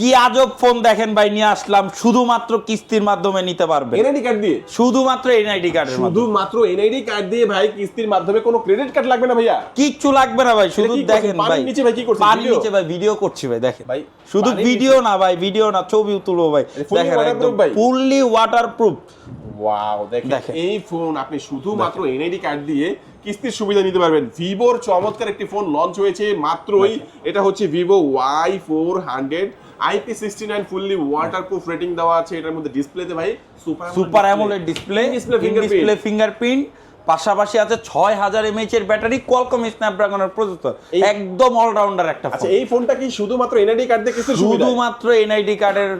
কি আজব ফোন দেখেন ভাই, নিয়ে আসলাম শুধুমাত্র কিস্তির মাধ্যমে নিতে পারবে। এনআইডি কার্ড দিয়ে? শুধুমাত্র এনআইডি কার্ডের মাধ্যমে। শুধুমাত্র এনআইডি কার্ড দিয়ে ভাই, কিস্তির মাধ্যমে, কোনো ক্রেডিট কার্ড লাগবে না ভাইয়া? কিচ্ছু লাগবে না ভাই, শুধু দেখেন ভাই। পানির নিচে ভাই কি করছেন? পানির নিচে ভাই ভিডিও করছি ভাই, দেখেন ভাই শুধু ভিডিও না ভাই, ভিডিও না ছবিও তুলবো ভাই, দেখেন একদম ফুললি ওয়াটারপ্রুফ। ওয়াও, দেখেন এই ফোন আপনি শুধুমাত্র এনআইডি কার্ড দিয়ে কিস্তির সুবিধা নিতে পারবেন। ভিভোর চমৎকার একটি ফোন লঞ্চ হয়েছে মাত্রই, এটা হচ্ছে Vivo Y400 IP69 fully waterproof rating দেওয়া আছে। এটার মধ্যে ডিসপ্লেতে ভাই super AMOLED display, display fingerprint, পাশাপাশি আছে 6000 mAh এর ব্যাটারি, কোয়ালকম স্ন্যাপড্রাগনের প্রসেসর, একদম অলরাউন্ডার একটা ফোন। আচ্ছা, এই ফোনটা কি শুধুমাত্র এনআইডি কার্ড দিয়ে কিস্তির সুবিধা? শুধুমাত্র এনআইডি কার্ডের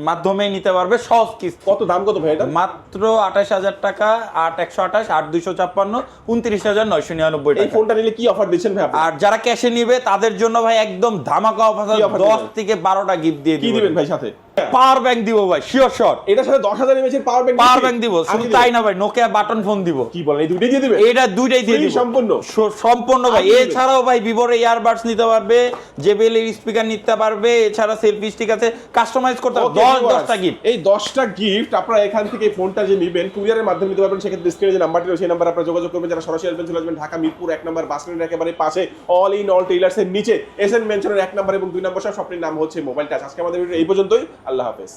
মাধ্যমে নিতে পারবে, সহজ কিস্তি। কত দাম কত ভাই এটা? মাত্র 28000 টাকা, 8128, 8256, 29999 টাকা। এই ফোনটা নিলে কি অফার দিচ্ছেন ভাই আপনি? আর যারা ক্যাশে নিবে তাদের জন্য ভাই একদম ধামাকা অফার, 10 থেকে 12টা গিফট দিয়ে কি দিব। দিবেন ভাই সাথে? পাওয়ার ব্যাংক দিব ভাই, শিওর শট। এটার সাথে 10000 mAh এর পাওয়ার ব্যাংক দিব। শুধু তাই না ভাই, নোকিয়া বাটন ফোন দিব। কি বলেন, এই দুটোই দিয়ে দিবেন? এটা দুইটাই দিয়ে দিব সম্পূর্ণ সম্পূর্ণ ভাই। এছাড়াও ভাই ভিভোর ইয়ারবাডস নিতে পারবে, জেবিএল এর স্পিকার নিতে পারবে, এছাড়া সেলফি স্টিক আছে, কাস্টমাইজ করতে পারবে। 10টা গিফট। এই 10টা গিফট আপনারা এখান থেকে এই ফোনটা যে নেবেন কুরিয়ারের মাধ্যমে নিতে পারবেন। সেক্ষেত্রে স্ক্রিনে যে নাম্বারটি রয়েছে সেই নাম্বারে আপনারা যোগাযোগ করবেন। যারা সরাসরি আসবেন চলে আসবেন ঢাকা মিরপুর 1 নম্বর বাস স্ট্যান্ডের একেবারে পাশে অল ইন অল টেইলার্স এর নিচে এসএন মেনশনের 1 নম্বর এবং 2 নম্বর শপ, শপটির নাম হচ্ছে মোবাইল টাচ। আজকে আমাদের ভিডিও এই পর্যন্তই। আল্লাহ হাফেজ।